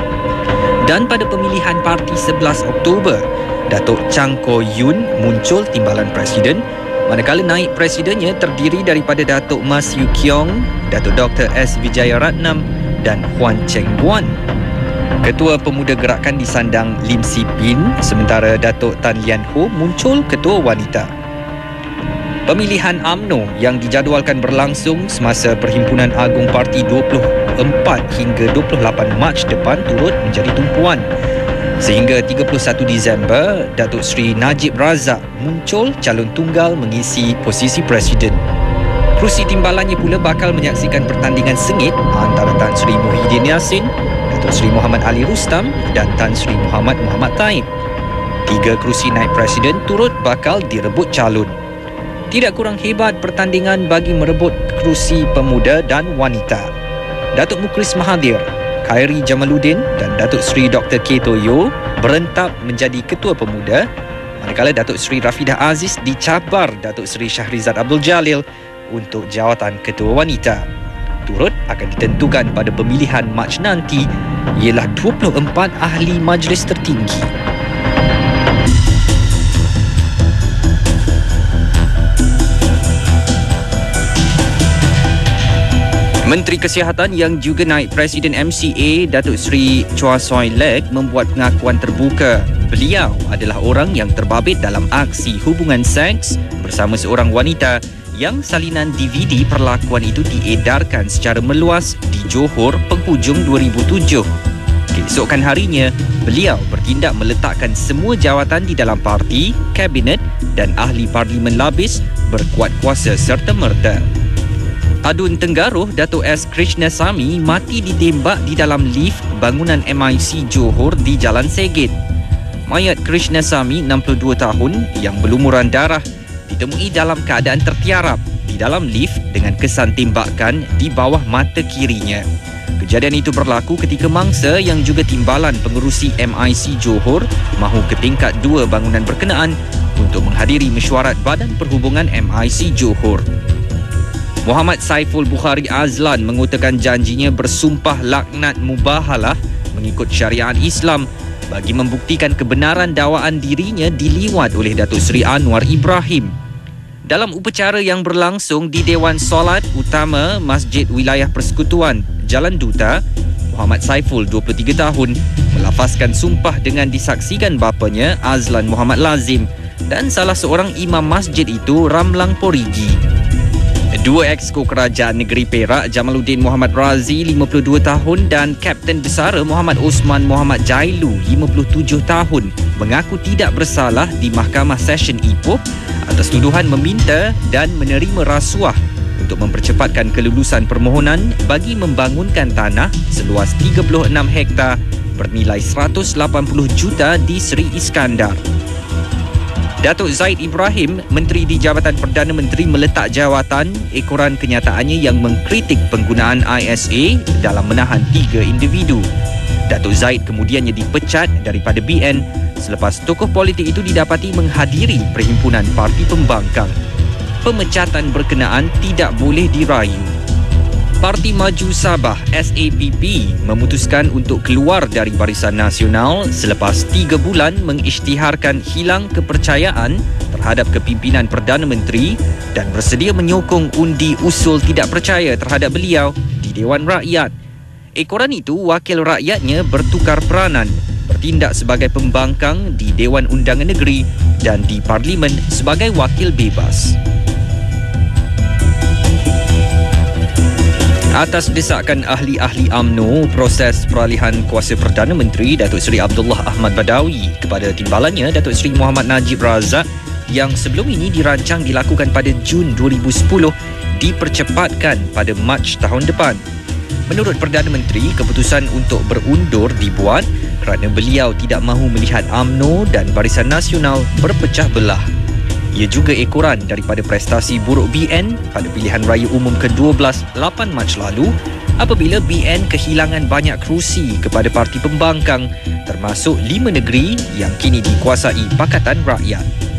Dan pada pemilihan parti 11 Oktober, Datuk Chang Ko Yun muncul timbalan Presiden, manakala naib Presidennya terdiri daripada Datuk Mas Yu Kiong, Datuk Dr. S. Wijayaratnam dan Huan Cheng Buan. Ketua Pemuda Gerakan disandang Lim Si Pin, sementara Datuk Tan Lian Ho muncul Ketua Wanita. Pemilihan UMNO yang dijadualkan berlangsung semasa Perhimpunan Agung Parti 24 hingga 28 Mac depan turut menjadi tumpuan. Sehingga 31 Disember, Datuk Seri Najib Razak muncul calon tunggal mengisi posisi Presiden. Kerusi timbalannya pula bakal menyaksikan pertandingan sengit antara Tan Sri Muhyiddin Yassin, Datuk Seri Muhammad Ali Rustam dan Tan Sri Muhammad Taib. 3 kerusi naib Presiden turut bakal direbut calon. Tidak kurang hebat pertandingan bagi merebut kerusi pemuda dan wanita. Datuk Mukhlis Mahathir, Khairi Jamaluddin dan Datuk Seri Dr. K. Toyo berentap menjadi Ketua Pemuda, manakala Datuk Seri Rafidah Aziz dicabar Datuk Seri Shahrizad Abdul Jalil untuk jawatan Ketua Wanita. Turut akan ditentukan pada pemilihan Mac nanti ialah 24 ahli majlis tertinggi. Menteri Kesihatan yang juga naib Presiden MCA Datuk Seri Chua Soy Lek membuat pengakuan terbuka beliau adalah orang yang terbabit dalam aksi hubungan seks bersama seorang wanita yang salinan DVD perlakuan itu diedarkan secara meluas di Johor penghujung 2007. Keesokan harinya, beliau bertindak meletakkan semua jawatan di dalam parti, kabinet dan ahli parlimen labis berkuat kuasa serta-merta. Adun Tenggaruh Datuk S. Krishnasamy mati ditembak di dalam lift bangunan MIC Johor di Jalan Segit. Mayat Krishnasamy, 62 tahun, yang berlumuran darah, ditemui dalam keadaan tertiarap di dalam lift dengan kesan tembakan di bawah mata kirinya. Kejadian itu berlaku ketika mangsa yang juga timbalan pengerusi MIC Johor mahu ke tingkat 2 bangunan berkenaan untuk menghadiri mesyuarat Badan Perhubungan MIC Johor. Muhammad Saiful Bukhari Azlan mengutarakan janjinya bersumpah laknat mubahalah mengikut syariat Islam bagi membuktikan kebenaran dakwaan dirinya diliwat oleh Datuk Seri Anwar Ibrahim. Dalam upacara yang berlangsung di Dewan Solat Utama Masjid Wilayah Persekutuan Jalan Duta, Muhammad Saiful, 23 tahun, melafazkan sumpah dengan disaksikan bapanya Azlan Muhammad Lazim dan salah seorang imam masjid itu Ramlang Porigi. Dua exco kerajaan negeri Perak, Jamaluddin Muhammad Razi, 52 tahun dan Kapten Besara Muhammad Osman Muhammad Jailu, 57 tahun, mengaku tidak bersalah di Mahkamah Session Ipoh atas tuduhan meminta dan menerima rasuah untuk mempercepatkan kelulusan permohonan bagi membangunkan tanah seluas 36 hektar bernilai 180 juta di Seri Iskandar. Datuk Zaid Ibrahim, Menteri di Jabatan Perdana Menteri, meletak jawatan ekoran kenyataannya yang mengkritik penggunaan ISA dalam menahan 3 individu. Datuk Zaid kemudiannya dipecat daripada BN selepas tokoh politik itu didapati menghadiri perhimpunan parti pembangkang. Pemecatan berkenaan tidak boleh dirayu. Parti Maju Sabah SAPP memutuskan untuk keluar dari Barisan Nasional selepas 3 bulan mengisytiharkan hilang kepercayaan terhadap kepimpinan Perdana Menteri dan bersedia menyokong undi usul tidak percaya terhadap beliau di Dewan Rakyat. Ekoran itu, wakil rakyatnya bertukar peranan, bertindak sebagai pembangkang di Dewan Undangan Negeri dan di Parlimen sebagai wakil bebas. Atas desakan ahli-ahli UMNO, proses peralihan kuasa Perdana Menteri Datuk Seri Abdullah Ahmad Badawi kepada timbalannya Datuk Seri Muhammad Najib Razak yang sebelum ini dirancang dilakukan pada Jun 2010 dipercepatkan pada Mac tahun depan. Menurut Perdana Menteri, keputusan untuk berundur dibuat kerana beliau tidak mahu melihat UMNO dan Barisan Nasional berpecah belah. Ia juga ekoran daripada prestasi buruk BN pada pilihan raya umum ke-12 8 Mac lalu apabila BN kehilangan banyak kerusi kepada parti pembangkang termasuk 5 negeri yang kini dikuasai Pakatan Rakyat.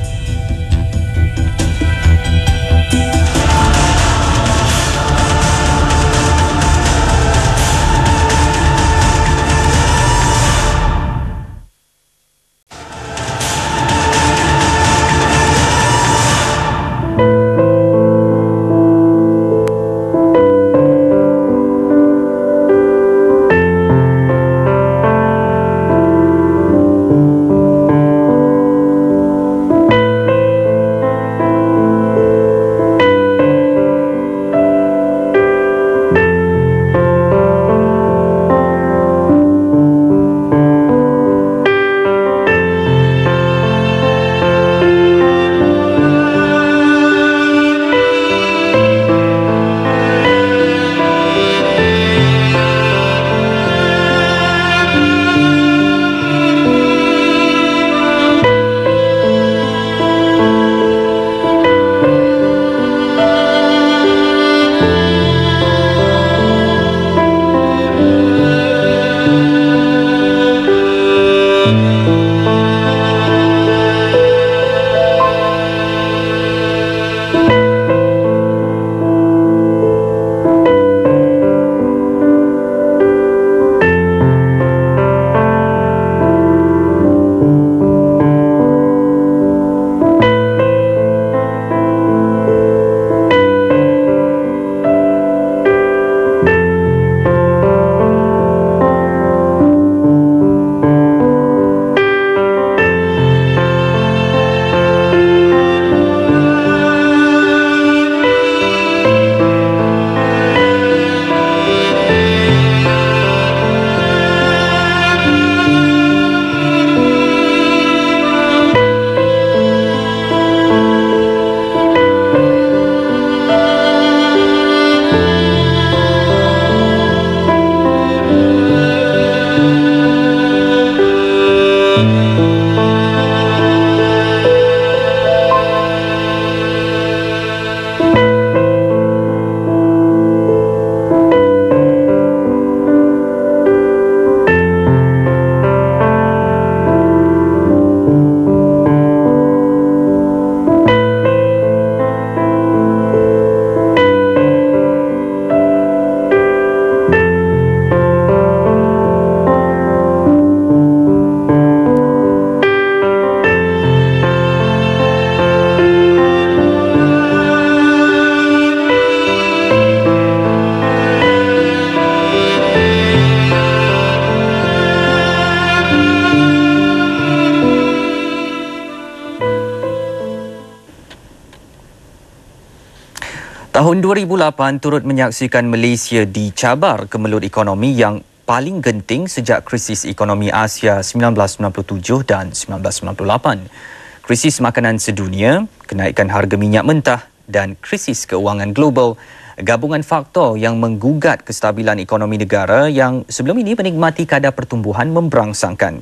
Tahun 2008 turut menyaksikan Malaysia dicabar kemelut ekonomi yang paling genting sejak krisis ekonomi Asia 1997 dan 1998. Krisis makanan sedunia, kenaikan harga minyak mentah dan krisis keuangan global, gabungan faktor yang menggugat kestabilan ekonomi negara yang sebelum ini menikmati kadar pertumbuhan memberangsangkan.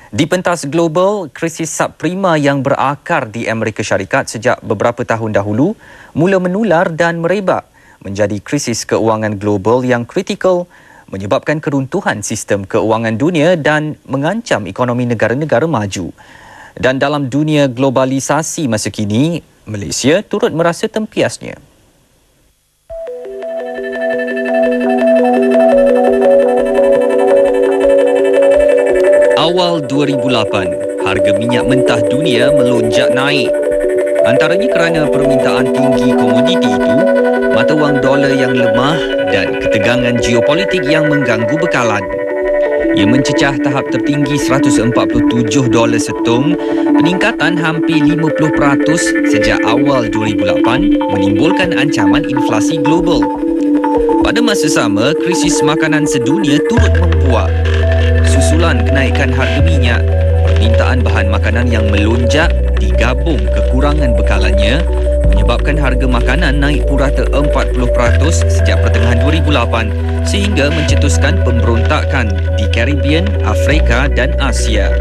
Di pentas global, krisis subprima yang berakar di Amerika Syarikat sejak beberapa tahun dahulu mula menular dan merebak menjadi krisis keuangan global yang kritikal, menyebabkan keruntuhan sistem keuangan dunia dan mengancam ekonomi negara-negara maju. Dan dalam dunia globalisasi masa kini, Malaysia turut merasa tempiasnya. Awal 2008, harga minyak mentah dunia melonjak naik. Antaranya kerana permintaan tinggi komoditi itu, mata wang dolar yang lemah dan ketegangan geopolitik yang mengganggu bekalan. Ia mencecah tahap tertinggi $147 setung, peningkatan hampir 50% sejak awal 2008 menimbulkan ancaman inflasi global. Pada masa sama, krisis makanan sedunia turut mempuak. Susulan kenaikan harga minyak, permintaan bahan makanan yang melonjak digabung kekurangan bekalannya menyebabkan harga makanan naik purata 40% sejak pertengahan 2008 sehingga mencetuskan pemberontakan di Caribbean, Afrika dan Asia.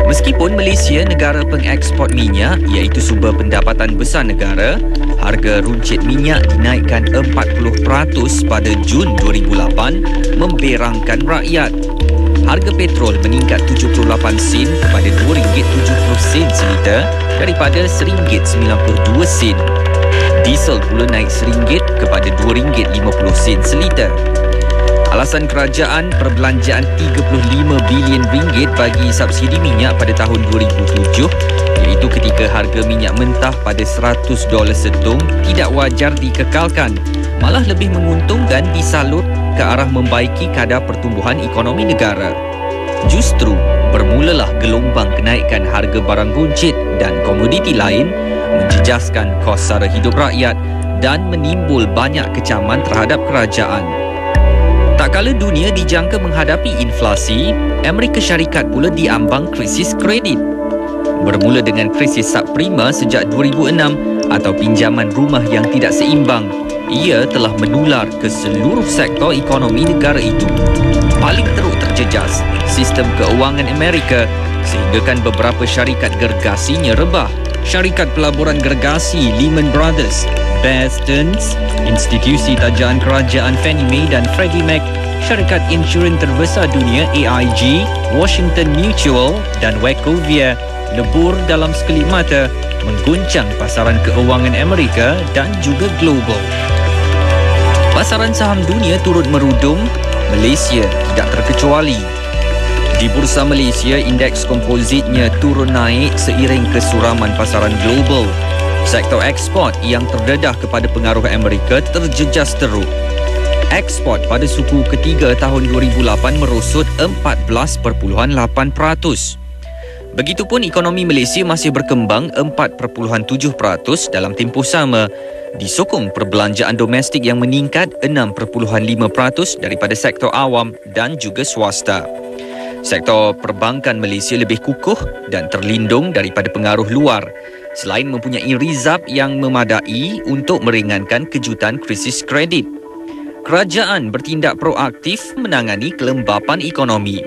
Meskipun Malaysia negara pengeksport minyak iaitu sumber pendapatan besar negara, harga runcit minyak dinaikkan 40% pada Jun 2008 memberangkan rakyat. Harga petrol meningkat 78 sen kepada RM2.70 seliter daripada RM1.92. Diesel pula naik RM1 kepada RM2.50 seliter. Alasan kerajaan perbelanjaan RM35 bilion bagi subsidi minyak pada tahun 2007 iaitu ketika harga minyak mentah pada $100 setung tidak wajar dikekalkan, malah lebih menguntungkan disalut ke arah membaiki kadar pertumbuhan ekonomi negara. Justru bermulalah gelombang kenaikan harga barang runcit dan komoditi lain menjejaskan kos sara hidup rakyat dan menimbul banyak kecaman terhadap kerajaan. Tak kala dunia dijangka menghadapi inflasi, Amerika Syarikat pula diambang krisis kredit. Bermula dengan krisis subprima sejak 2006 atau pinjaman rumah yang tidak seimbang, ia telah menular ke seluruh sektor ekonomi negara itu. Paling teruk terjejas sistem keuangan Amerika sehinggakan beberapa syarikat gergasinya rebah. Syarikat pelaburan gergasi Lehman Brothers, Bear Stearns, institusi tajaan kerajaan Fannie Mae dan Freddie Mac, syarikat insurans terbesar dunia AIG, Washington Mutual dan Wachovia lebur dalam sekelip mata, mengguncang pasaran keuangan Amerika dan juga global. Pasaran saham dunia turut merudum, Malaysia tidak terkecuali. Di Bursa Malaysia, indeks kompositnya turun naik seiring kesuraman pasaran global. Sektor ekspor yang terdedah kepada pengaruh Amerika terjejas teruk. Ekspor pada suku ketiga tahun 2008 merosot 14.8%. Begitupun ekonomi Malaysia masih berkembang 4.7% dalam tempoh sama, disokong perbelanjaan domestik yang meningkat 6.5% daripada sektor awam dan juga swasta. Sektor perbankan Malaysia lebih kukuh dan terlindung daripada pengaruh luar, selain mempunyai rizab yang memadai untuk meringankan kejutan krisis kredit. Kerajaan bertindak proaktif menangani kelembapan ekonomi.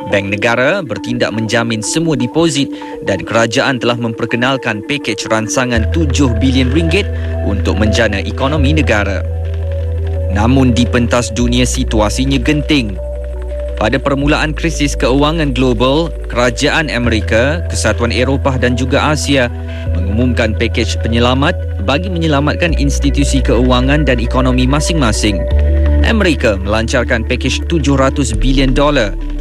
Bank negara bertindak menjamin semua deposit dan kerajaan telah memperkenalkan pakej ransangan RM7 bilion untuk menjana ekonomi negara. Namun di pentas dunia situasinya genting. Pada permulaan krisis keuangan global, kerajaan Amerika, Kesatuan Eropah dan juga Asia mengumumkan pakej penyelamat bagi menyelamatkan institusi keuangan dan ekonomi masing-masing. Amerika melancarkan pakej $700 bilion,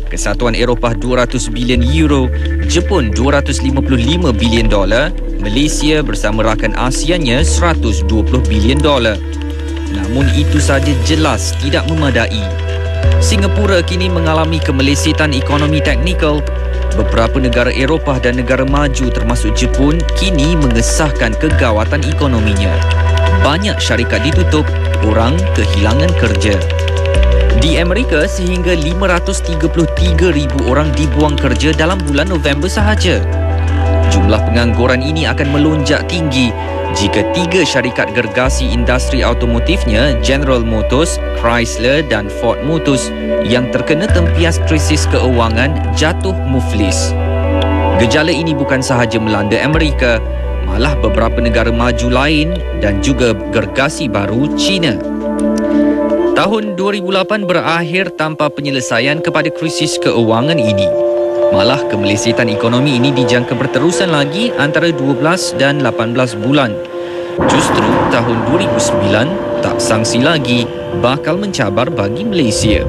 Kesatuan Eropah €200 bilion, Jepun $255 bilion, Malaysia bersama rakan ASEAN-nya $120 bilion. Namun itu saja jelas tidak memadai. Singapura kini mengalami kemelesitan ekonomi teknikal. Beberapa negara Eropah dan negara maju termasuk Jepun kini mengesahkan kegawatan ekonominya. Banyak syarikat ditutup, orang kehilangan kerja. Di Amerika, sehingga 533,000 orang dibuang kerja dalam bulan November sahaja. Jumlah pengangguran ini akan melonjak tinggi jika 3 syarikat gergasi industri automotifnya, General Motors, Chrysler dan Ford Motors, yang terkena tempias krisis keuangan jatuh muflis. Gejala ini bukan sahaja melanda Amerika, malah beberapa negara maju lain dan juga gergasi baru China. Tahun 2008 berakhir tanpa penyelesaian kepada krisis keuangan ini. Malah kemelisitan ekonomi ini dijangka berterusan lagi antara 12 dan 18 bulan. Justru tahun 2009 tak sangsi lagi bakal mencabar bagi Malaysia.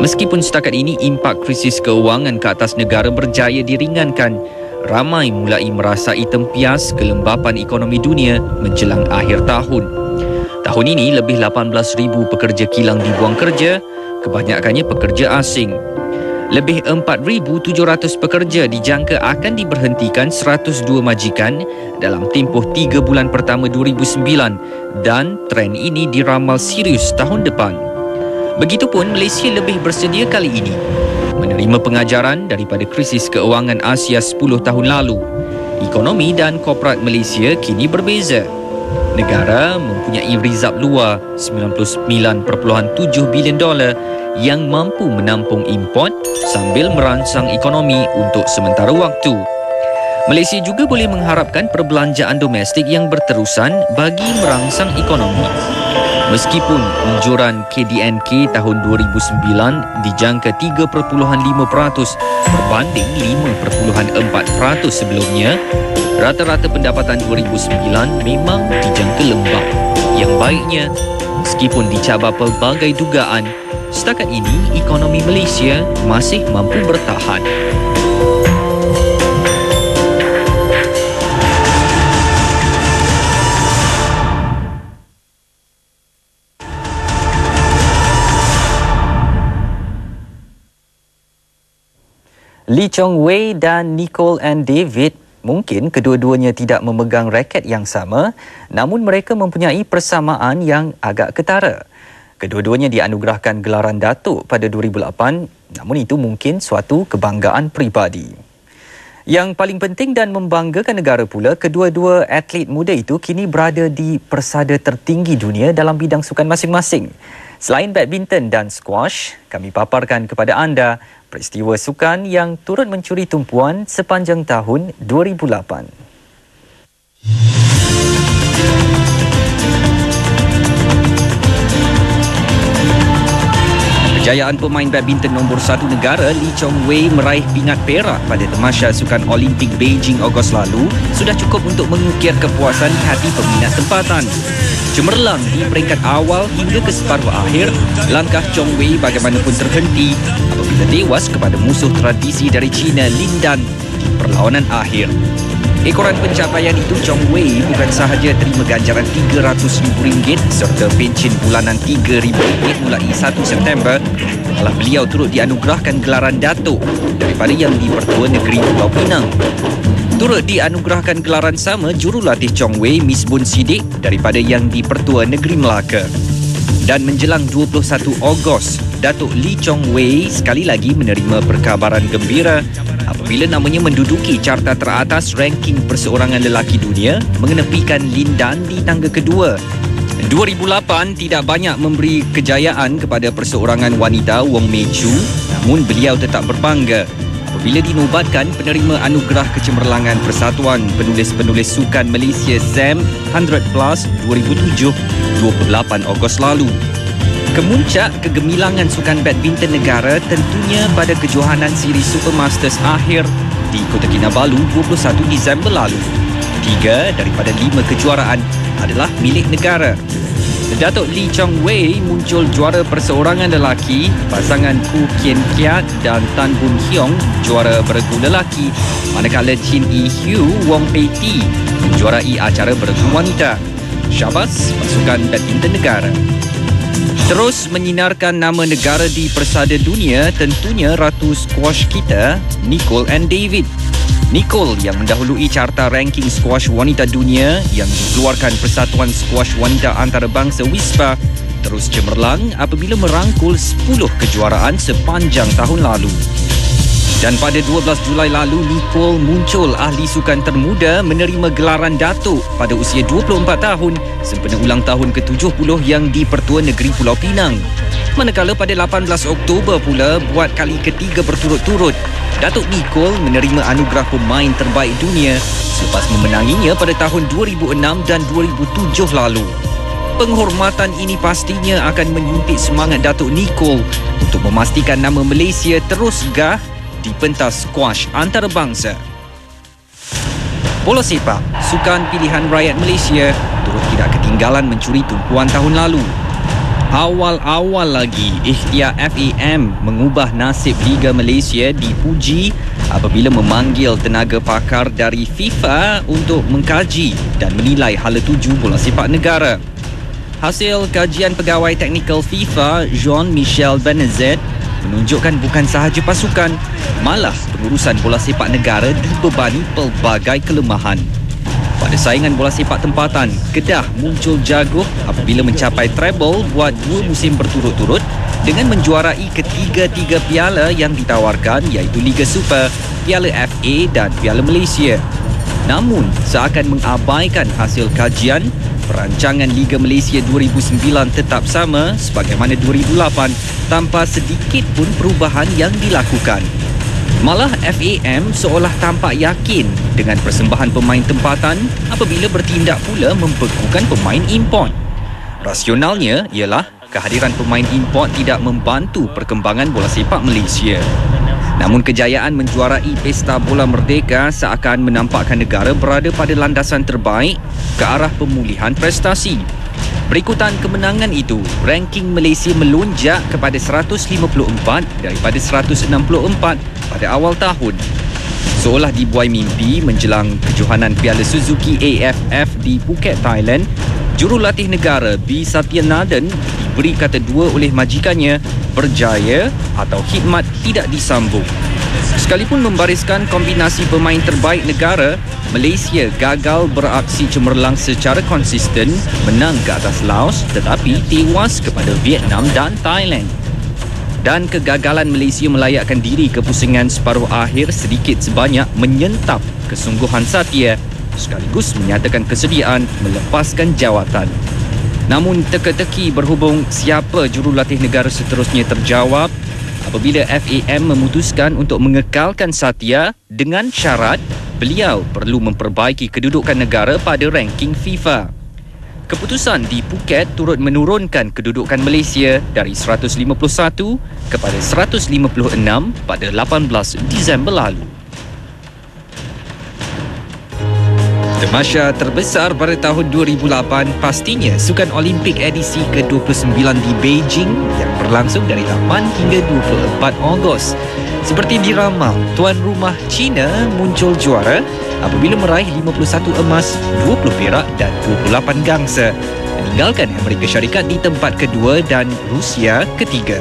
Meskipun setakat ini impak krisis keuangan ke atas negara berjaya diringankan, ramai mulai merasai tempias kelembapan ekonomi dunia menjelang akhir tahun. Tahun ini lebih 18,000 pekerja kilang dibuang kerja, kebanyakannya pekerja asing. Lebih 4,700 pekerja dijangka akan diberhentikan 102 majikan dalam tempoh 3 bulan pertama 2009 dan trend ini diramal serius tahun depan. Begitupun Malaysia lebih bersedia kali ini menerima pengajaran daripada krisis keuangan Asia 10 tahun lalu. Ekonomi dan korporat Malaysia kini berbeza. Negara mempunyai rizab luar $99.7 bilion yang mampu menampung import sambil merangsang ekonomi untuk sementara waktu. Malaysia juga boleh mengharapkan perbelanjaan domestik yang berterusan bagi merangsang ekonomi. Meskipun unjuran KDNK tahun 2009 dijangka 3.5% berbanding 5.4% sebelumnya, rata-rata pendapatan 2009 memang dijangka lembab. Yang baiknya, meskipun dicabar pelbagai dugaan, setakat ini ekonomi Malaysia masih mampu bertahan. Lee Chong Wei dan Nicole and David, mungkin kedua-duanya tidak memegang raket yang sama, namun mereka mempunyai persamaan yang agak ketara. Kedua-duanya dianugerahkan gelaran Datuk pada 2008, namun itu mungkin suatu kebanggaan peribadi. Yang paling penting dan membanggakan negara pula, kedua-dua atlet muda itu kini berada di persada tertinggi dunia dalam bidang sukan masing-masing. Selain badminton dan squash, kami paparkan kepada anda peristiwa sukan yang turut mencuri tumpuan sepanjang tahun 2008. Kejayaan pemain badminton nombor 1 negara Lee Chong Wei meraih pingat perak pada Tamasya Sukan Olimpik Beijing Ogos lalu sudah cukup untuk mengukir kepuasan di hati peminat tempatan. Cemerlang di peringkat awal hingga ke separuh akhir, langkah Chong Wei bagaimanapun terhenti apabila tewas kepada musuh tradisi dari China Lin Dan di perlawanan akhir. Ekoran pencapaian itu, Chong Wei bukan sahaja terima ganjaran RM300,000 serta pencen bulanan RM3,000 mulai 1 September, malah beliau turut dianugerahkan gelaran Datuk daripada Yang di-Pertua Negeri Pulau Pinang. Turut dianugerahkan gelaran sama jurulatih Chong Wei, Miss Bun Sidik daripada Yang di-Pertua Negeri Melaka. Dan menjelang 21 Ogos, Datuk Lee Chong Wei sekali lagi menerima perkabaran gembira apabila namanya menduduki carta teratas ranking perseorangan lelaki dunia, mengenepikan Lin Dan di tangga kedua. 2008 tidak banyak memberi kejayaan kepada perseorangan wanita Wong Mei Chu, namun beliau tetap berbangga apabila dinobatkan penerima anugerah kecemerlangan Persatuan Penulis-Penulis Sukan Malaysia SAM 100 Plus 2007, 28 Ogos lalu. Kemuncak kegemilangan sukan badminton negara tentunya pada kejohanan siri Supermasters akhir di Kota Kinabalu 21 Disember lalu. 3 daripada 5 kejuaraan adalah milik negara. Datuk Lee Chong Wei muncul juara perseorangan lelaki, pasangan Ku Kien Kiat dan Tan Boon Hiong juara beregu lelaki, manakala Chin Yi Hyu Wong Pei Ti menjuarai acara beregu wanita. Syabas pasukan badminton negara. Terus menyinarkan nama negara di persada dunia tentunya Ratu Squash kita, Nicole and David. Nicole yang mendahului carta ranking skuash wanita dunia yang dikeluarkan Persatuan Skuash Wanita Antarabangsa WISPA terus cemerlang apabila merangkul 10 kejuaraan sepanjang tahun lalu. Dan pada 12 Julai lalu, Nicole muncul ahli sukan termuda menerima gelaran Datuk pada usia 24 tahun sempena ulang tahun ke-70 yang di Pertua Negeri Pulau Pinang. Manakala pada 18 Oktober pula, buat kali ketiga berturut-turut, Datuk Nicole menerima anugerah pemain terbaik dunia selepas memenanginya pada tahun 2006 dan 2007 lalu. Penghormatan ini pastinya akan menyuntik semangat Datuk Nicole untuk memastikan nama Malaysia terus gah di pentas skuash antarabangsa. Bola sepak, sukan pilihan rakyat Malaysia, turut tidak ketinggalan mencuri tumpuan tahun lalu. Awal-awal lagi, ikhtiar FAM mengubah nasib Liga Malaysia dipuji apabila memanggil tenaga pakar dari FIFA untuk mengkaji dan menilai hala tuju bola sepak negara. Hasil kajian pegawai teknikal FIFA, Jean-Michel Benezet, menunjukkan bukan sahaja pasukan, malah pengurusan bola sepak negara dibebani pelbagai kelemahan. Pada saingan bola sepak tempatan, Kedah muncul jago apabila mencapai treble buat 2 musim berturut-turut dengan menjuarai ketiga-tiga piala yang ditawarkan iaitu Liga Super, Piala FA dan Piala Malaysia. Namun, seakan mengabaikan hasil kajian, perancangan Liga Malaysia 2009 tetap sama sebagaimana 2008 tanpa sedikit pun perubahan yang dilakukan. Malah FAM seolah tampak yakin dengan persembahan pemain tempatan apabila bertindak pula membekukan pemain import. Rasionalnya ialah kehadiran pemain import tidak membantu perkembangan bola sepak Malaysia. Namun kejayaan menjuarai Pesta Bola Merdeka seakan menampakkan negara berada pada landasan terbaik ke arah pemulihan prestasi. Berikutan kemenangan itu, ranking Malaysia melonjak kepada 154 daripada 164 pada awal tahun. Seolah dibuai mimpi menjelang kejohanan Piala Suzuki AFF di Phuket, Thailand, jurulatih negara B. Satyanathan diberi kata dua oleh majikannya, berjaya atau khidmat tidak disambung. Sekalipun membariskan kombinasi pemain terbaik negara, Malaysia gagal beraksi cemerlang secara konsisten, menang ke atas Laos tetapi tewas kepada Vietnam dan Thailand. Dan kegagalan Malaysia melayakkan diri ke pusingan separuh akhir sedikit sebanyak menyentap kesungguhan Satya, sekaligus menyatakan kesediaan melepaskan jawatan. Namun teka-teki berhubung siapa jurulatih negara seterusnya terjawab apabila FAM memutuskan untuk mengekalkan Satya dengan syarat beliau perlu memperbaiki kedudukan negara pada ranking FIFA. Keputusan di Phuket turut menurunkan kedudukan Malaysia dari 151 kepada 156 pada 18 Disember lalu. Tamasya terbesar pada tahun 2008 pastinya Sukan Olimpik edisi ke-29 di Beijing yang berlangsung dari 8 hingga 24 Ogos. Seperti diramal, tuan rumah China muncul juara apabila meraih 51 emas, 20 perak dan 28 gangsa, meninggalkan Amerika Syarikat di tempat kedua dan Rusia ketiga.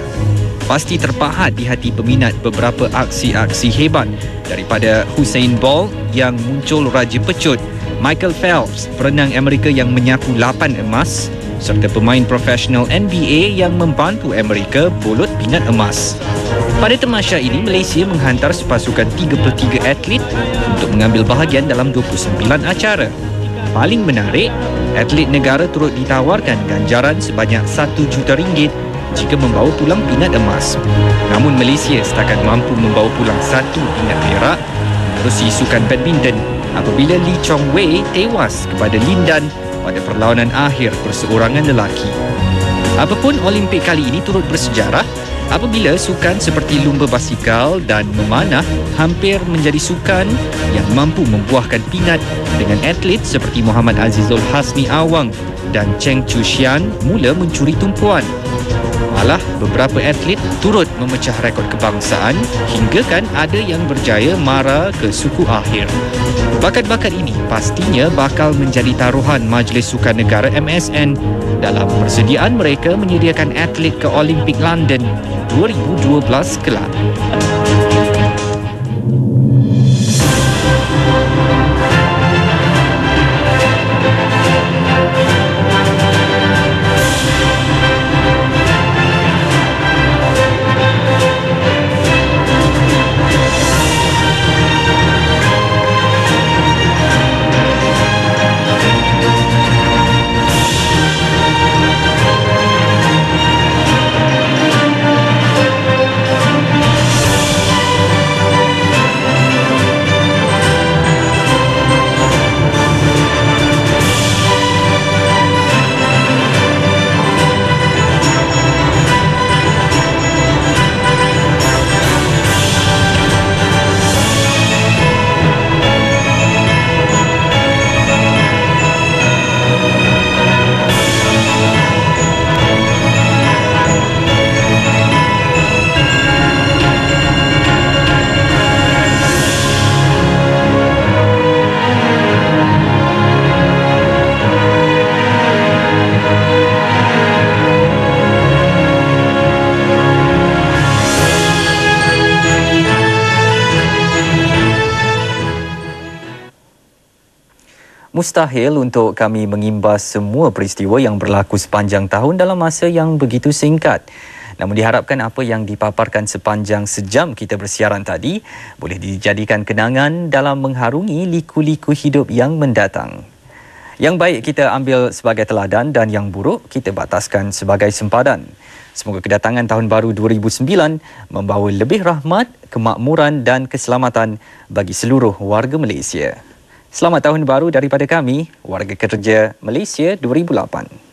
Pasti terpahat di hati peminat beberapa aksi-aksi hebat daripada Usain Bolt yang muncul raja pecut, Michael Phelps, perenang Amerika yang menyapu 8 emas, serta pemain profesional NBA yang membantu Amerika bolot pingat emas. Pada tamasya ini, Malaysia menghantar sepasukan 33 atlet untuk mengambil bahagian dalam 29 acara. Paling menarik, atlet negara turut ditawarkan ganjaran sebanyak RM1 juta jika membawa pulang pingat emas. Namun Malaysia setakat mampu membawa pulang 1 pingat perak menerusi sukan badminton apabila Lee Chong Wei tewas kepada Lindan pada perlawanan akhir perseorangan lelaki. Apapun Olimpik kali ini turut bersejarah apabila sukan seperti lumba basikal dan memanah hampir menjadi sukan yang mampu membuahkan pingat dengan atlet seperti Muhammad Azizul Hasni Awang dan Cheng Chushian mula mencuri tumpuan. Malah beberapa atlet turut memecah rekod kebangsaan hinggakan ada yang berjaya mara ke suku akhir. Bakat-bakat ini pastinya bakal menjadi taruhan Majlis Sukan Negara MSN dalam persediaan mereka menyediakan atlet ke Olimpik London 2012 kelak. Mustahil untuk kami mengimbas semua peristiwa yang berlaku sepanjang tahun dalam masa yang begitu singkat. Namun diharapkan apa yang dipaparkan sepanjang sejam kita bersiaran tadi boleh dijadikan kenangan dalam mengharungi liku-liku hidup yang mendatang. Yang baik kita ambil sebagai teladan dan yang buruk kita bataskan sebagai sempadan. Semoga kedatangan Tahun Baru 2009 membawa lebih rahmat, kemakmuran dan keselamatan bagi seluruh warga Malaysia. Selamat Tahun Baru daripada kami, Warga Kerja Malaysia 2008.